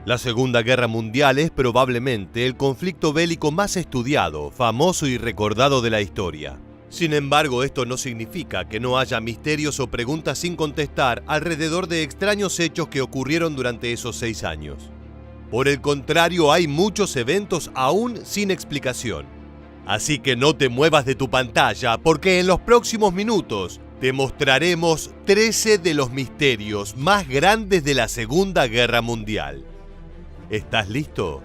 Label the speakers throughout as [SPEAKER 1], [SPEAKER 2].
[SPEAKER 1] La Segunda Guerra Mundial es probablemente el conflicto bélico más estudiado, famoso y recordado de la historia. Sin embargo, esto no significa que no haya misterios o preguntas sin contestar alrededor de extraños hechos que ocurrieron durante esos 6 años. Por el contrario, hay muchos eventos aún sin explicación. Así que no te muevas de tu pantalla, porque en los próximos minutos te mostraremos 13 de los misterios más grandes de la Segunda Guerra Mundial. ¿Estás listo?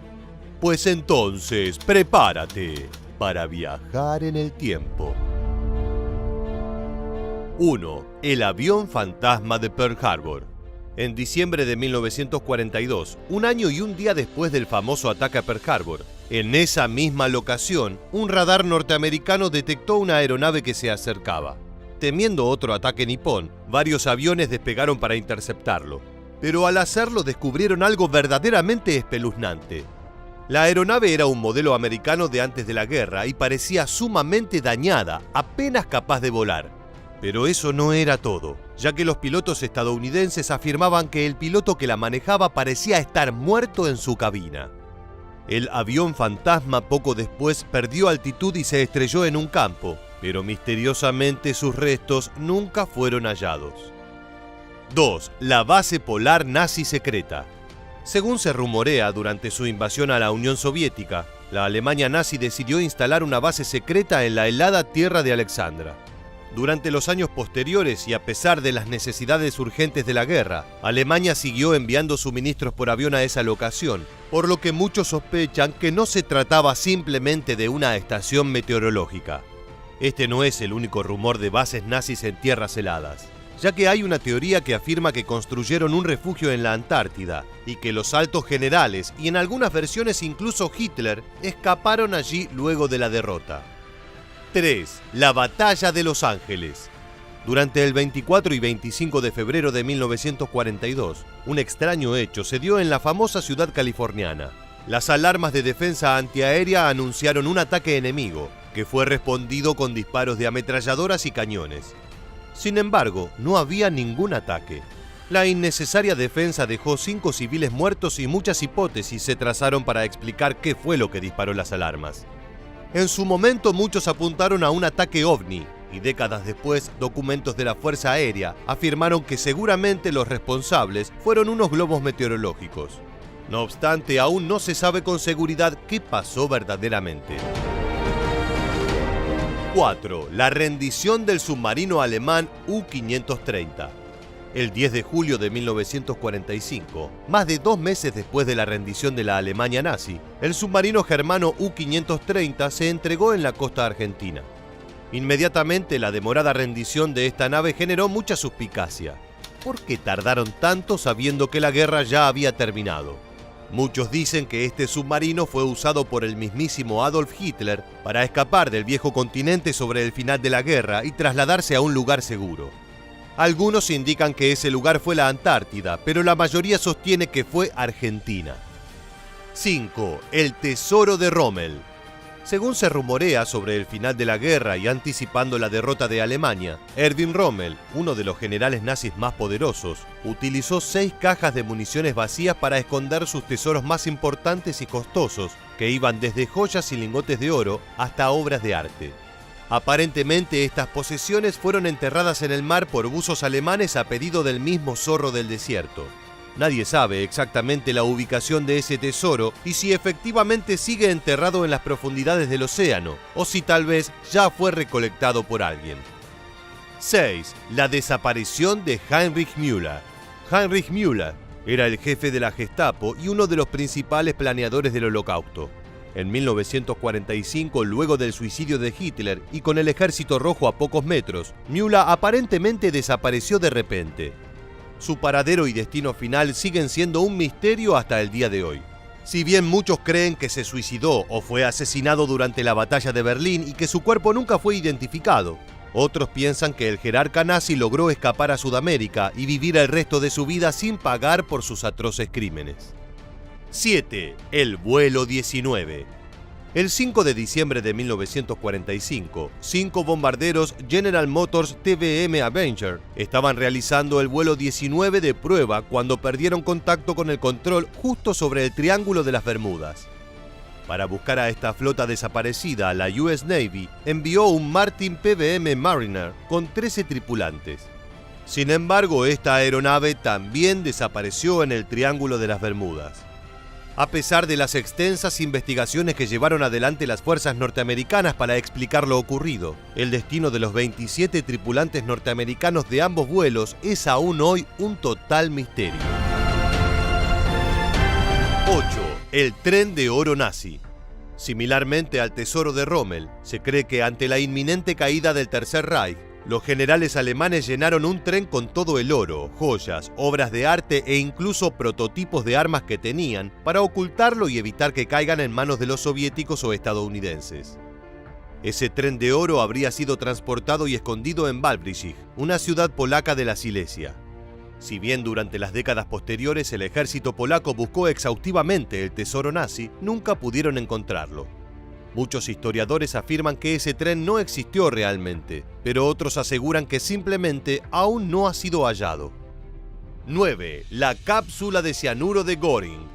[SPEAKER 1] Pues entonces, prepárate para viajar en el tiempo. 1. El avión fantasma de Pearl Harbor. En diciembre de 1942, un año y un día después del famoso ataque a Pearl Harbor, en esa misma locación, un radar norteamericano detectó una aeronave que se acercaba. Temiendo otro ataque nipón, varios aviones despegaron para interceptarlo. Pero al hacerlo descubrieron algo verdaderamente espeluznante. La aeronave era un modelo americano de antes de la guerra y parecía sumamente dañada, apenas capaz de volar. Pero eso no era todo, ya que los pilotos estadounidenses afirmaban que el piloto que la manejaba parecía estar muerto en su cabina. El avión fantasma poco después perdió altitud y se estrelló en un campo, pero misteriosamente sus restos nunca fueron hallados. 2. La base polar nazi secreta. Según se rumorea, durante su invasión a la Unión Soviética, la Alemania nazi decidió instalar una base secreta en la helada tierra de Alexandra. Durante los años posteriores y a pesar de las necesidades urgentes de la guerra, Alemania siguió enviando suministros por avión a esa locación, por lo que muchos sospechan que no se trataba simplemente de una estación meteorológica. Este no es el único rumor de bases nazis en tierras heladas, ya que hay una teoría que afirma que construyeron un refugio en la Antártida y que los altos generales y en algunas versiones incluso Hitler escaparon allí luego de la derrota. 3. La Batalla de Los Ángeles. Durante el 24 y 25 de febrero de 1942, un extraño hecho se dio en la famosa ciudad californiana. Las alarmas de defensa antiaérea anunciaron un ataque enemigo, que fue respondido con disparos de ametralladoras y cañones. Sin embargo, no había ningún ataque. La innecesaria defensa dejó 5 civiles muertos y muchas hipótesis se trazaron para explicar qué fue lo que disparó las alarmas. En su momento muchos apuntaron a un ataque ovni y décadas después documentos de la Fuerza Aérea afirmaron que seguramente los responsables fueron unos globos meteorológicos. No obstante, aún no se sabe con seguridad qué pasó verdaderamente. 4. La rendición del submarino alemán U-530. El 10 de julio de 1945, más de 2 meses después de la rendición de la Alemania nazi, el submarino germano U-530 se entregó en la costa argentina. Inmediatamente la demorada rendición de esta nave generó mucha suspicacia. ¿Por qué tardaron tanto sabiendo que la guerra ya había terminado? Muchos dicen que este submarino fue usado por el mismísimo Adolf Hitler para escapar del viejo continente sobre el final de la guerra y trasladarse a un lugar seguro. Algunos indican que ese lugar fue la Antártida, pero la mayoría sostiene que fue Argentina. 5. El tesoro de Rommel. Según se rumorea sobre el final de la guerra y anticipando la derrota de Alemania, Erwin Rommel, uno de los generales nazis más poderosos, utilizó 6 cajas de municiones vacías para esconder sus tesoros más importantes y costosos, que iban desde joyas y lingotes de oro hasta obras de arte. Aparentemente estas posesiones fueron enterradas en el mar por buzos alemanes a pedido del mismo Zorro del Desierto. Nadie sabe exactamente la ubicación de ese tesoro y si efectivamente sigue enterrado en las profundidades del océano, o si tal vez ya fue recolectado por alguien. 6. La desaparición de Heinrich Müller. Heinrich Müller era el jefe de la Gestapo y uno de los principales planeadores del Holocausto. En 1945, luego del suicidio de Hitler y con el Ejército Rojo a pocos metros, Müller aparentemente desapareció de repente. Su paradero y destino final siguen siendo un misterio hasta el día de hoy. Si bien muchos creen que se suicidó o fue asesinado durante la batalla de Berlín y que su cuerpo nunca fue identificado, otros piensan que el jerarca nazi logró escapar a Sudamérica y vivir el resto de su vida sin pagar por sus atroces crímenes. 7. El vuelo 19. El 5 de diciembre de 1945, 5 bombarderos General Motors TBM Avenger estaban realizando el vuelo 19 de prueba cuando perdieron contacto con el control justo sobre el Triángulo de las Bermudas. Para buscar a esta flota desaparecida, la US Navy envió un Martin PBM Mariner con 13 tripulantes. Sin embargo, esta aeronave también desapareció en el Triángulo de las Bermudas. A pesar de las extensas investigaciones que llevaron adelante las fuerzas norteamericanas para explicar lo ocurrido, el destino de los 27 tripulantes norteamericanos de ambos vuelos es aún hoy un total misterio. 8. El tren de oro nazi. Similarmente al tesoro de Rommel, se cree que ante la inminente caída del Tercer Reich, los generales alemanes llenaron un tren con todo el oro, joyas, obras de arte e incluso prototipos de armas que tenían para ocultarlo y evitar que caigan en manos de los soviéticos o estadounidenses. Ese tren de oro habría sido transportado y escondido en Wałbrzych, una ciudad polaca de la Silesia. Si bien durante las décadas posteriores el ejército polaco buscó exhaustivamente el tesoro nazi, nunca pudieron encontrarlo. Muchos historiadores afirman que ese tren no existió realmente, pero otros aseguran que simplemente aún no ha sido hallado. 9. La cápsula de cianuro de Göring.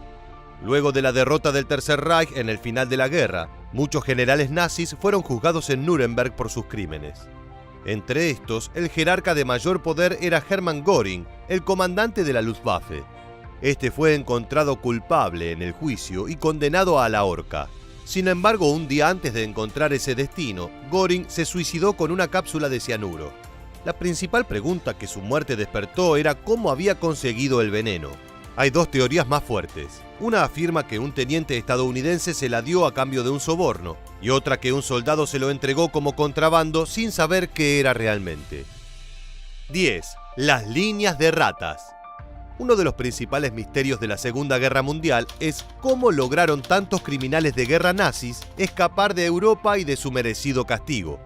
[SPEAKER 1] Luego de la derrota del Tercer Reich en el final de la guerra, muchos generales nazis fueron juzgados en Nuremberg por sus crímenes. Entre estos, el jerarca de mayor poder era Hermann Göring, el comandante de la Luftwaffe. Este fue encontrado culpable en el juicio y condenado a la horca. Sin embargo, un día antes de encontrar ese destino, Göring se suicidó con una cápsula de cianuro. La principal pregunta que su muerte despertó era cómo había conseguido el veneno. Hay dos teorías más fuertes. Una afirma que un teniente estadounidense se la dio a cambio de un soborno, y otra que un soldado se lo entregó como contrabando sin saber qué era realmente. 10. Las líneas de ratas. Uno de los principales misterios de la Segunda Guerra Mundial es cómo lograron tantos criminales de guerra nazis escapar de Europa y de su merecido castigo.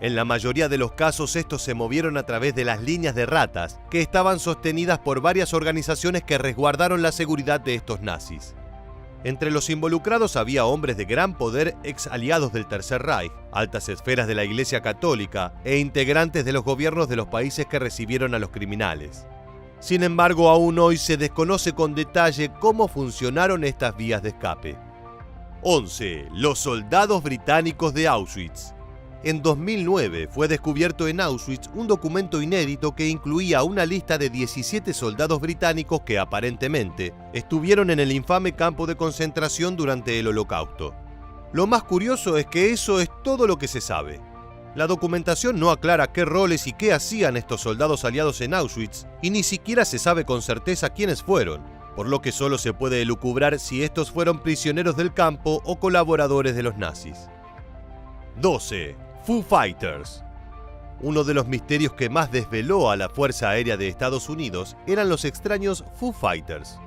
[SPEAKER 1] En la mayoría de los casos estos se movieron a través de las líneas de ratas, que estaban sostenidas por varias organizaciones que resguardaron la seguridad de estos nazis. Entre los involucrados había hombres de gran poder ex aliados del Tercer Reich, altas esferas de la Iglesia Católica e integrantes de los gobiernos de los países que recibieron a los criminales. Sin embargo, aún hoy se desconoce con detalle cómo funcionaron estas vías de escape. 11. Los soldados británicos de Auschwitz. En 2009 fue descubierto en Auschwitz un documento inédito que incluía una lista de 17 soldados británicos que aparentemente estuvieron en el infame campo de concentración durante el Holocausto. Lo más curioso es que eso es todo lo que se sabe. La documentación no aclara qué roles y qué hacían estos soldados aliados en Auschwitz, y ni siquiera se sabe con certeza quiénes fueron, por lo que solo se puede elucubrar si estos fueron prisioneros del campo o colaboradores de los nazis. 12. Foo Fighters. Uno de los misterios que más desveló a la Fuerza Aérea de Estados Unidos eran los extraños Foo Fighters.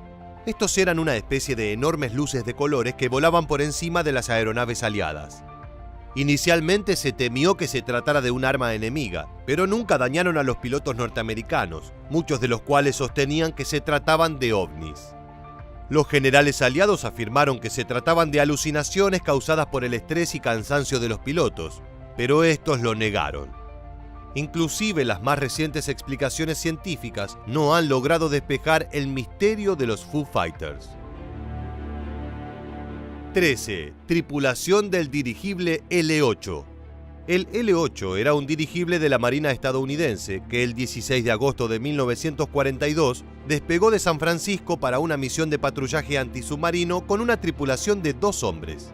[SPEAKER 1] Estos eran una especie de enormes luces de colores que volaban por encima de las aeronaves aliadas. Inicialmente se temió que se tratara de un arma enemiga, pero nunca dañaron a los pilotos norteamericanos, muchos de los cuales sostenían que se trataban de ovnis. Los generales aliados afirmaron que se trataban de alucinaciones causadas por el estrés y cansancio de los pilotos, pero estos lo negaron. Inclusive las más recientes explicaciones científicas no han logrado despejar el misterio de los Foo Fighters. 13. Tripulación del dirigible L-8. El L-8 era un dirigible de la Marina estadounidense que el 16 de agosto de 1942 despegó de San Francisco para una misión de patrullaje antisubmarino con una tripulación de 2 hombres.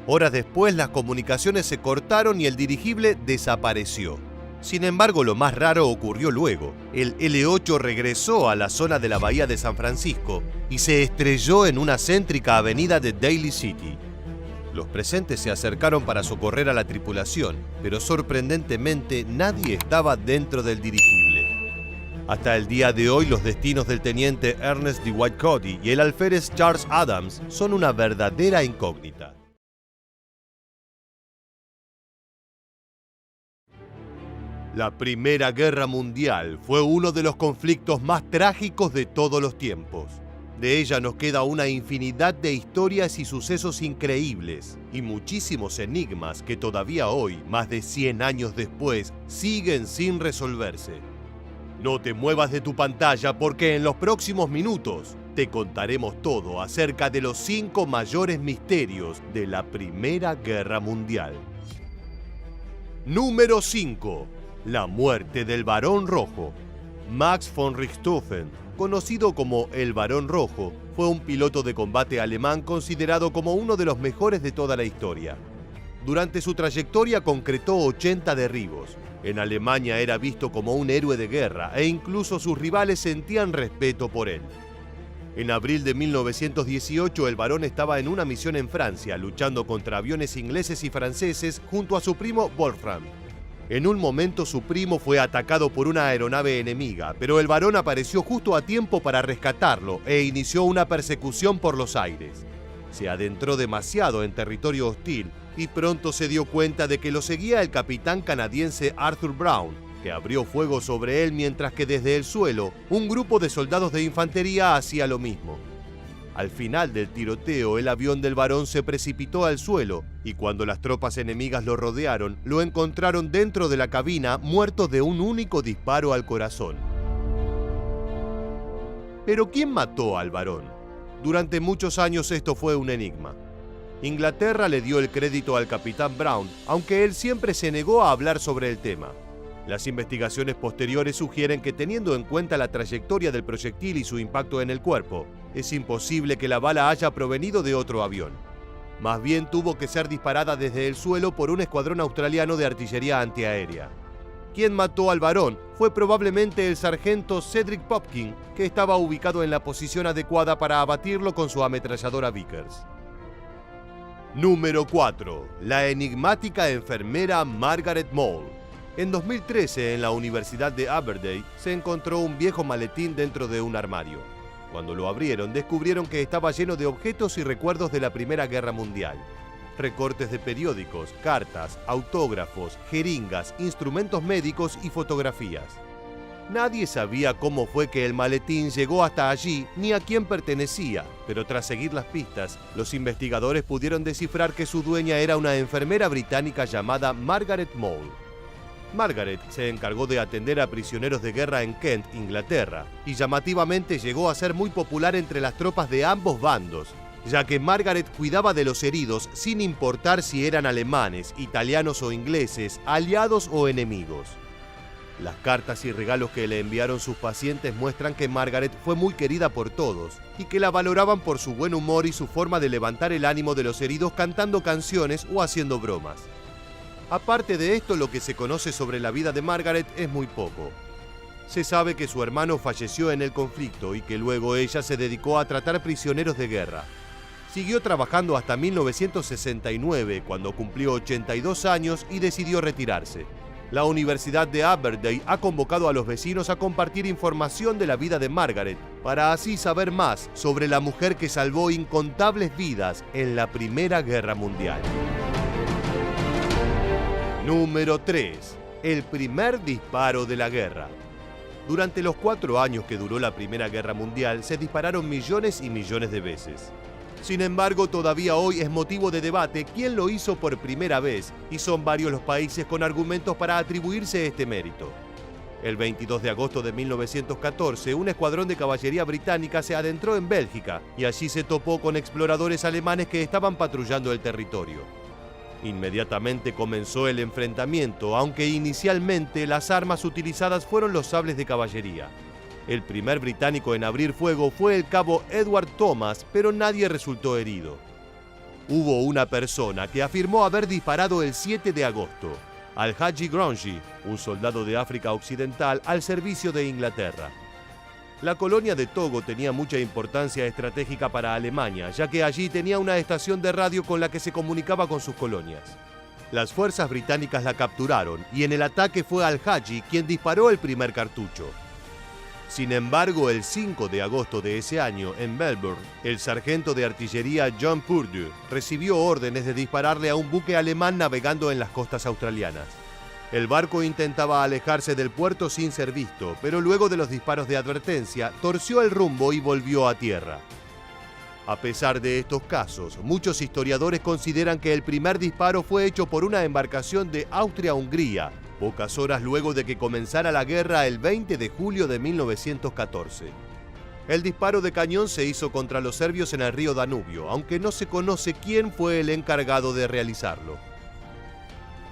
[SPEAKER 1] Horas después las comunicaciones se cortaron y el dirigible desapareció. Sin embargo, lo más raro ocurrió luego. El L-8 regresó a la zona de la bahía de San Francisco y se estrelló en una céntrica avenida de Daly City. Los presentes se acercaron para socorrer a la tripulación, pero sorprendentemente nadie estaba dentro del dirigible. Hasta el día de hoy, los destinos del teniente Ernest Dwight Cody y el alférez Charles Adams son una verdadera incógnita. La Primera Guerra Mundial fue uno de los conflictos más trágicos de todos los tiempos. De ella nos queda una infinidad de historias y sucesos increíbles, y muchísimos enigmas que todavía hoy, más de 100 años después, siguen sin resolverse. No te muevas de tu pantalla porque en los próximos minutos te contaremos todo acerca de los 5 mayores misterios de la Primera Guerra Mundial. Número 5. La muerte del Barón Rojo. Max von Richthofen, conocido como el Barón Rojo, fue un piloto de combate alemán considerado como uno de los mejores de toda la historia. Durante su trayectoria concretó 80 derribos. En Alemania era visto como un héroe de guerra e incluso sus rivales sentían respeto por él. En abril de 1918 el Barón estaba en una misión en Francia luchando contra aviones ingleses y franceses junto a su primo Wolfram. En un momento su primo fue atacado por una aeronave enemiga, pero el Barón apareció justo a tiempo para rescatarlo e inició una persecución por los aires. Se adentró demasiado en territorio hostil y pronto se dio cuenta de que lo seguía el capitán canadiense Arthur Brown, que abrió fuego sobre él mientras que desde el suelo un grupo de soldados de infantería hacía lo mismo. Al final del tiroteo, el avión del Barón se precipitó al suelo y cuando las tropas enemigas lo rodearon, lo encontraron dentro de la cabina muerto de un único disparo al corazón. ¿Pero quién mató al Barón? Durante muchos años esto fue un enigma. Inglaterra le dio el crédito al capitán Brown, aunque él siempre se negó a hablar sobre el tema. Las investigaciones posteriores sugieren que teniendo en cuenta la trayectoria del proyectil y su impacto en el cuerpo, es imposible que la bala haya provenido de otro avión. Más bien tuvo que ser disparada desde el suelo por un escuadrón australiano de artillería antiaérea. Quien mató al Barón fue probablemente el sargento Cedric Popkin, que estaba ubicado en la posición adecuada para abatirlo con su ametralladora Vickers. Número 4. La enigmática enfermera Margaret Mole. En 2013, en la Universidad de Aberdeen, se encontró un viejo maletín dentro de un armario. Cuando lo abrieron, descubrieron que estaba lleno de objetos y recuerdos de la Primera Guerra Mundial. Recortes de periódicos, cartas, autógrafos, jeringas, instrumentos médicos y fotografías. Nadie sabía cómo fue que el maletín llegó hasta allí ni a quién pertenecía, pero tras seguir las pistas, los investigadores pudieron descifrar que su dueña era una enfermera británica llamada Margaret Mole. Margaret se encargó de atender a prisioneros de guerra en Kent, Inglaterra, y llamativamente llegó a ser muy popular entre las tropas de ambos bandos, ya que Margaret cuidaba de los heridos sin importar si eran alemanes, italianos o ingleses, aliados o enemigos. Las cartas y regalos que le enviaron sus pacientes muestran que Margaret fue muy querida por todos y que la valoraban por su buen humor y su forma de levantar el ánimo de los heridos cantando canciones o haciendo bromas. Aparte de esto, lo que se conoce sobre la vida de Margaret es muy poco. Se sabe que su hermano falleció en el conflicto y que luego ella se dedicó a tratar prisioneros de guerra. Siguió trabajando hasta 1969, cuando cumplió 82 años y decidió retirarse. La Universidad de Aberdeen ha convocado a los vecinos a compartir información de la vida de Margaret, para así saber más sobre la mujer que salvó incontables vidas en la Primera Guerra Mundial. Número 3. El primer disparo de la guerra. Durante los 4 años que duró la Primera Guerra Mundial, se dispararon millones y millones de veces. Sin embargo, todavía hoy es motivo de debate quién lo hizo por primera vez, y son varios los países con argumentos para atribuirse este mérito. El 22 de agosto de 1914, un escuadrón de caballería británica se adentró en Bélgica y allí se topó con exploradores alemanes que estaban patrullando el territorio. Inmediatamente comenzó el enfrentamiento, aunque inicialmente las armas utilizadas fueron los sables de caballería. El primer británico en abrir fuego fue el cabo Edward Thomas, pero nadie resultó herido. Hubo una persona que afirmó haber disparado el 7 de agosto, Al-Haji Gronji, un soldado de África Occidental al servicio de Inglaterra. La colonia de Togo tenía mucha importancia estratégica para Alemania, ya que allí tenía una estación de radio con la que se comunicaba con sus colonias. Las fuerzas británicas la capturaron y en el ataque fue Al-Haji quien disparó el primer cartucho. Sin embargo, el 5 de agosto de ese año, en Melbourne, el sargento de artillería John Purdue recibió órdenes de dispararle a un buque alemán navegando en las costas australianas. El barco intentaba alejarse del puerto sin ser visto, pero luego de los disparos de advertencia, torció el rumbo y volvió a tierra. A pesar de estos casos, muchos historiadores consideran que el primer disparo fue hecho por una embarcación de Austria-Hungría, pocas horas luego de que comenzara la guerra el 20 de julio de 1914. El disparo de cañón se hizo contra los serbios en el río Danubio, aunque no se conoce quién fue el encargado de realizarlo.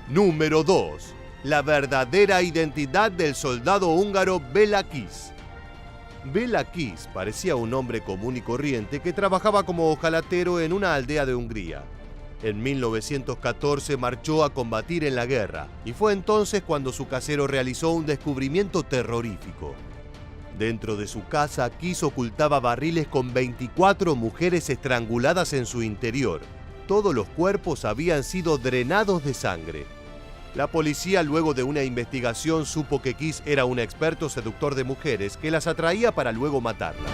[SPEAKER 1] Número 2. La verdadera identidad del soldado húngaro Béla Kiss. Béla Kiss parecía un hombre común y corriente que trabajaba como ojalatero en una aldea de Hungría. En 1914 marchó a combatir en la guerra y fue entonces cuando su casero realizó un descubrimiento terrorífico. Dentro de su casa, Kiss ocultaba barriles con 24 mujeres estranguladas en su interior. Todos los cuerpos habían sido drenados de sangre. La policía, luego de una investigación, supo que Kiss era un experto seductor de mujeres que las atraía para luego matarlas.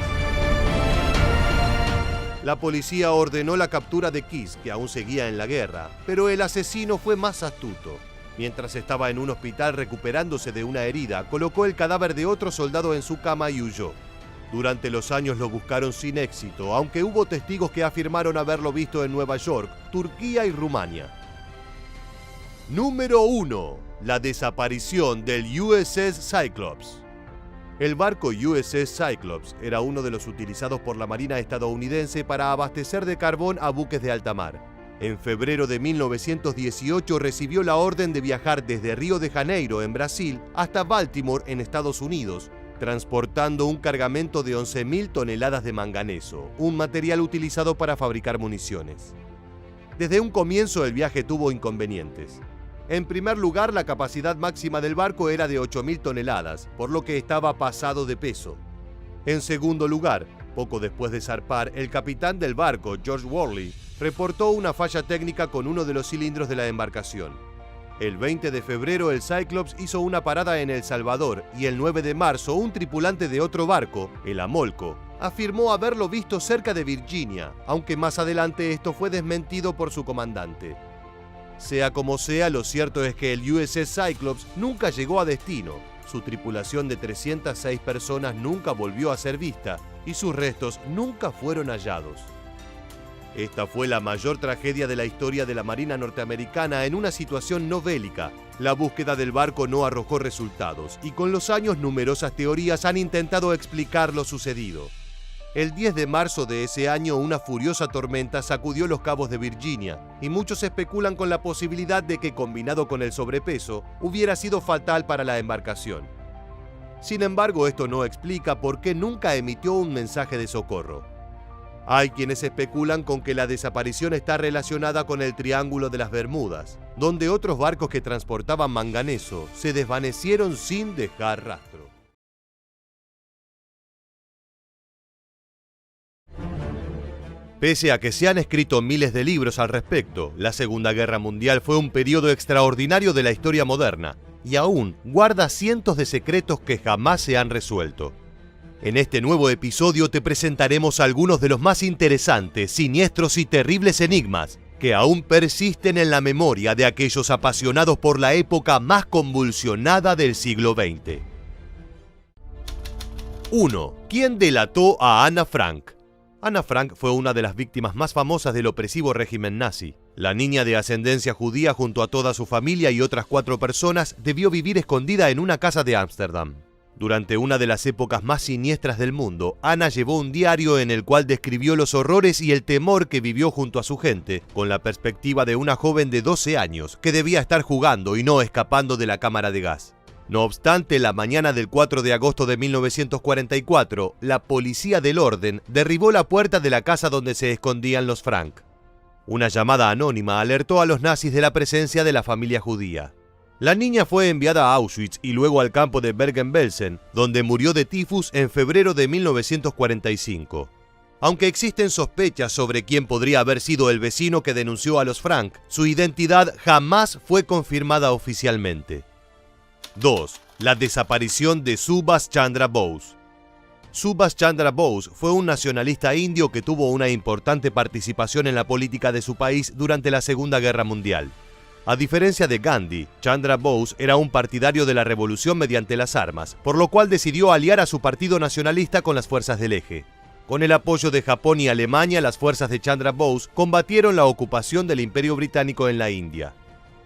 [SPEAKER 1] La policía ordenó la captura de Kiss, que aún seguía en la guerra, pero el asesino fue más astuto. Mientras estaba en un hospital recuperándose de una herida, colocó el cadáver de otro soldado en su cama y huyó. Durante los años lo buscaron sin éxito, aunque hubo testigos que afirmaron haberlo visto en Nueva York, Turquía y Rumania. Número 1. La desaparición del USS Cyclops. El barco USS Cyclops era uno de los utilizados por la Marina estadounidense para abastecer de carbón a buques de alta mar. En febrero de 1918 recibió la orden de viajar desde Río de Janeiro, en Brasil, hasta Baltimore, en Estados Unidos, transportando un cargamento de 11.000 toneladas de manganeso, un material utilizado para fabricar municiones. Desde un comienzo el viaje tuvo inconvenientes. En primer lugar, la capacidad máxima del barco era de 8.000 toneladas, por lo que estaba pasado de peso. En segundo lugar, poco después de zarpar, el capitán del barco, George Worley, reportó una falla técnica con uno de los cilindros de la embarcación. El 20 de febrero el Cyclops hizo una parada en El Salvador y el 9 de marzo un tripulante de otro barco, el Amolco, afirmó haberlo visto cerca de Virginia, aunque más adelante esto fue desmentido por su comandante. Sea como sea, lo cierto es que el USS Cyclops nunca llegó a destino. Su tripulación de 306 personas nunca volvió a ser vista y sus restos nunca fueron hallados. Esta fue la mayor tragedia de la historia de la Marina norteamericana en una situación no bélica. La búsqueda del barco no arrojó resultados y con los años numerosas teorías han intentado explicar lo sucedido. El 10 de marzo de ese año una furiosa tormenta sacudió los cabos de Virginia y muchos especulan con la posibilidad de que, combinado con el sobrepeso, hubiera sido fatal para la embarcación. Sin embargo, esto no explica por qué nunca emitió un mensaje de socorro. Hay quienes especulan con que la desaparición está relacionada con el Triángulo de las Bermudas, donde otros barcos que transportaban manganeso se desvanecieron sin dejar rastro. Pese a que se han escrito miles de libros al respecto, la Segunda Guerra Mundial fue un periodo extraordinario de la historia moderna y aún guarda cientos de secretos que jamás se han resuelto. En este nuevo episodio te presentaremos algunos de los más interesantes, siniestros y terribles enigmas que aún persisten en la memoria de aquellos apasionados por la época más convulsionada del siglo XX. 1. ¿Quién delató a Ana Frank? Ana Frank fue una de las víctimas más famosas del opresivo régimen nazi. La niña de ascendencia judía, junto a toda su familia y otras 4 personas, debió vivir escondida en una casa de Ámsterdam. Durante una de las épocas más siniestras del mundo, Ana llevó un diario en el cual describió los horrores y el temor que vivió junto a su gente, con la perspectiva de una joven de 12 años que debía estar jugando y no escapando de la cámara de gas. No obstante, la mañana del 4 de agosto de 1944, la policía del orden derribó la puerta de la casa donde se escondían los Frank. Una llamada anónima alertó a los nazis de la presencia de la familia judía. La niña fue enviada a Auschwitz y luego al campo de Bergen-Belsen, donde murió de tifus en febrero de 1945. Aunque existen sospechas sobre quién podría haber sido el vecino que denunció a los Frank, su identidad jamás fue confirmada oficialmente. 2. La desaparición de Subhas Chandra Bose. Subhas Chandra Bose fue un nacionalista indio que tuvo una importante participación en la política de su país durante la Segunda Guerra Mundial. A diferencia de Gandhi, Chandra Bose era un partidario de la revolución mediante las armas, por lo cual decidió aliar a su partido nacionalista con las fuerzas del eje. Con el apoyo de Japón y Alemania, las fuerzas de Chandra Bose combatieron la ocupación del Imperio Británico en la India.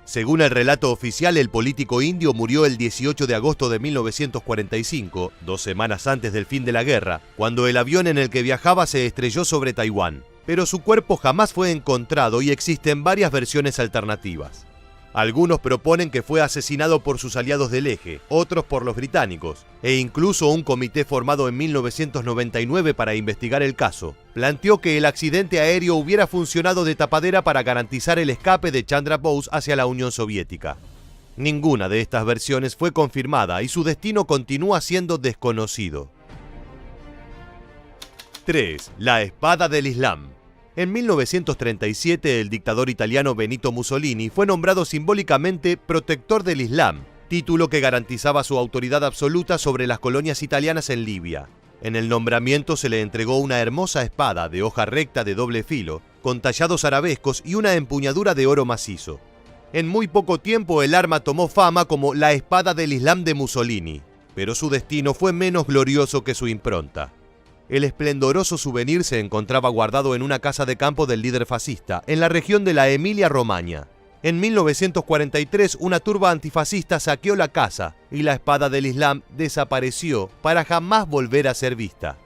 [SPEAKER 1] Según el relato oficial, el político indio murió el 18 de agosto de 1945, 2 semanas antes del fin de la guerra, cuando el avión en el que viajaba se estrelló sobre Taiwán. Pero su cuerpo jamás fue encontrado y existen varias versiones alternativas. Algunos proponen que fue asesinado por sus aliados del eje, otros por los británicos, e incluso un comité formado en 1999 para investigar el caso planteó que el accidente aéreo hubiera funcionado de tapadera para garantizar el escape de Chandra Bose hacia la Unión Soviética. Ninguna de estas versiones fue confirmada y su destino continúa siendo desconocido. 3. La espada del Islam. En 1937, el dictador italiano Benito Mussolini fue nombrado simbólicamente protector del Islam, título que garantizaba su autoridad absoluta sobre las colonias italianas en Libia. En el nombramiento se le entregó una hermosa espada de hoja recta de doble filo, con tallados arabescos y una empuñadura de oro macizo. En muy poco tiempo el arma tomó fama como la espada del Islam de Mussolini, pero su destino fue menos glorioso que su impronta. El esplendoroso souvenir se encontraba guardado en una casa de campo del líder fascista, en la región de la Emilia-Romagna. En 1943, una turba antifascista saqueó la casa y la espada del Islam desapareció para jamás volver a ser vista.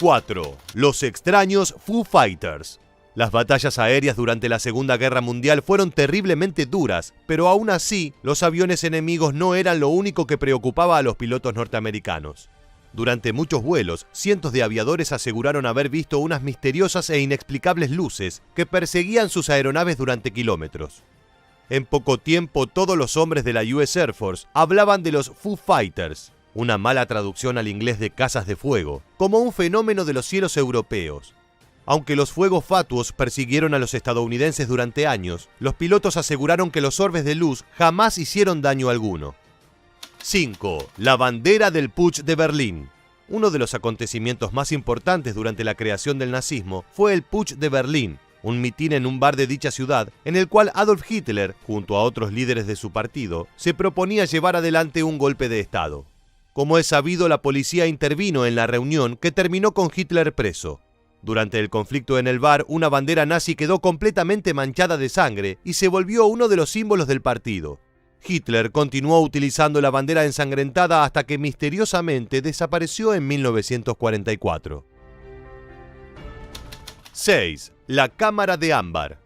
[SPEAKER 1] 4. Los extraños Foo Fighters. Las batallas aéreas durante la Segunda Guerra Mundial fueron terriblemente duras, pero aún así, los aviones enemigos no eran lo único que preocupaba a los pilotos norteamericanos. Durante muchos vuelos, cientos de aviadores aseguraron haber visto unas misteriosas e inexplicables luces que perseguían sus aeronaves durante kilómetros. En poco tiempo, todos los hombres de la US Air Force hablaban de los Foo Fighters, una mala traducción al inglés de casas de fuego, como un fenómeno de los cielos europeos. Aunque los fuegos fatuos persiguieron a los estadounidenses durante años, los pilotos aseguraron que los orbes de luz jamás hicieron daño alguno. 5. La bandera del Putsch de Berlín. Uno de los acontecimientos más importantes durante la creación del nazismo fue el Putsch de Berlín, un mitin en un bar de dicha ciudad en el cual Adolf Hitler, junto a otros líderes de su partido, se proponía llevar adelante un golpe de Estado. Como es sabido, la policía intervino en la reunión que terminó con Hitler preso. Durante el conflicto en el bar, una bandera nazi quedó completamente manchada de sangre y se volvió uno de los símbolos del partido. Hitler continuó utilizando la bandera ensangrentada hasta que misteriosamente desapareció en 1944. 6. La Cámara de Ámbar.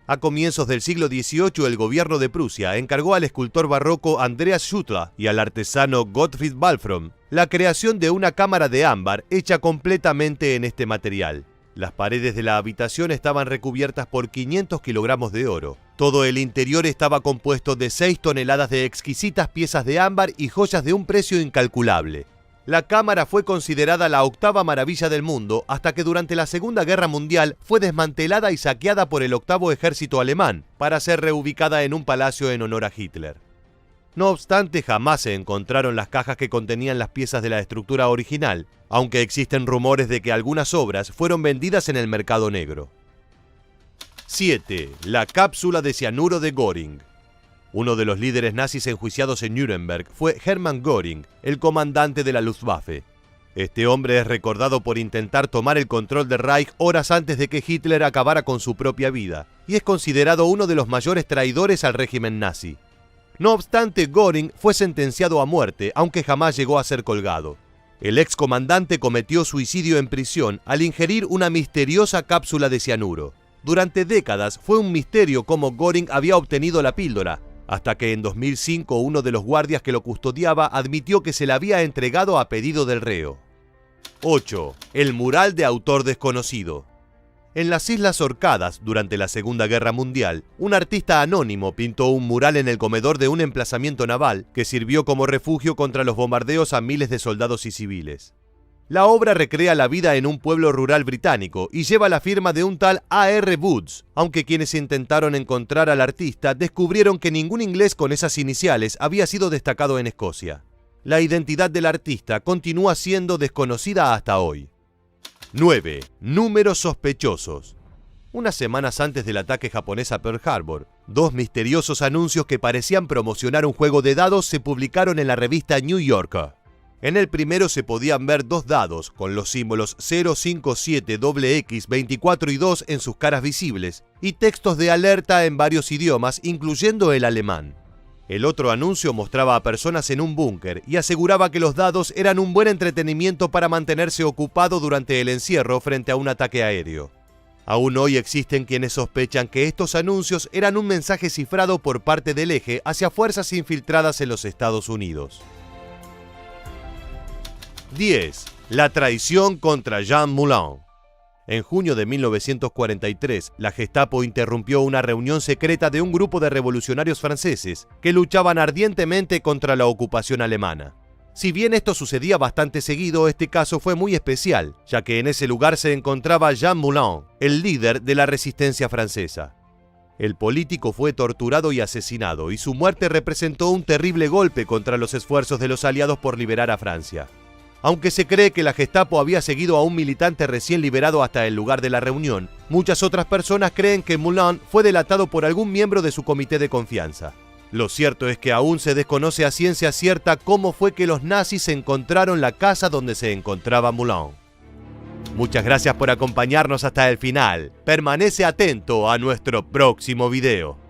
[SPEAKER 1] A comienzos del siglo XVIII, el gobierno de Prusia encargó al escultor barroco Andreas Schuttler y al artesano Gottfried Walfrom la creación de una cámara de ámbar hecha completamente en este material. Las paredes de la habitación estaban recubiertas por 500 kilogramos de oro. Todo el interior estaba compuesto de 6 toneladas de exquisitas piezas de ámbar y joyas de un precio incalculable. La cámara fue considerada la octava maravilla del mundo hasta que durante la Segunda Guerra Mundial fue desmantelada y saqueada por el octavo ejército alemán para ser reubicada en un palacio en honor a Hitler. No obstante, jamás se encontraron las cajas que contenían las piezas de la estructura original, aunque existen rumores de que algunas obras fueron vendidas en el mercado negro. 7. La cápsula de cianuro de Göring. Uno de los líderes nazis enjuiciados en Nuremberg fue Hermann Göring, el comandante de la Luftwaffe. Este hombre es recordado por intentar tomar el control del Reich horas antes de que Hitler acabara con su propia vida, y es considerado uno de los mayores traidores al régimen nazi. No obstante, Göring fue sentenciado a muerte, aunque jamás llegó a ser colgado. El excomandante cometió suicidio en prisión al ingerir una misteriosa cápsula de cianuro. Durante décadas fue un misterio cómo Göring había obtenido la píldora, hasta que en 2005 uno de los guardias que lo custodiaba admitió que se la había entregado a pedido del reo. 8. El mural de autor desconocido. En las Islas Orcadas, durante la Segunda Guerra Mundial, un artista anónimo pintó un mural en el comedor de un emplazamiento naval que sirvió como refugio contra los bombardeos a miles de soldados y civiles. La obra recrea la vida en un pueblo rural británico y lleva la firma de un tal A.R. Woods, aunque quienes intentaron encontrar al artista descubrieron que ningún inglés con esas iniciales había sido destacado en Escocia. La identidad del artista continúa siendo desconocida hasta hoy. 9. Números sospechosos. unas semanas antes del ataque japonés a Pearl Harbor. Dos misteriosos anuncios que parecían promocionar un juego de dados se publicaron en la revista New Yorker. En el primero se podían ver dos dados con los símbolos 057XX, 24 y 2 en sus caras visibles y textos de alerta en varios idiomas, incluyendo el alemán. El otro anuncio mostraba a personas en un búnker y aseguraba que los dados eran un buen entretenimiento para mantenerse ocupado durante el encierro frente a un ataque aéreo. Aún hoy existen quienes sospechan que estos anuncios eran un mensaje cifrado por parte del Eje hacia fuerzas infiltradas en los Estados Unidos. 10. La traición contra Jean Moulin. En junio de 1943, la Gestapo interrumpió una reunión secreta de un grupo de revolucionarios franceses que luchaban ardientemente contra la ocupación alemana. Si bien esto sucedía bastante seguido, este caso fue muy especial, ya que en ese lugar se encontraba Jean Moulin, el líder de la resistencia francesa. El político fue torturado y asesinado, y su muerte representó un terrible golpe contra los esfuerzos de los aliados por liberar a Francia. Aunque se cree que la Gestapo había seguido a un militante recién liberado hasta el lugar de la reunión, muchas otras personas creen que Moulin fue delatado por algún miembro de su comité de confianza. Lo cierto es que aún se desconoce a ciencia cierta cómo fue que los nazis encontraron la casa donde se encontraba Moulin. Muchas gracias por acompañarnos hasta el final. Permanece atento a nuestro próximo video.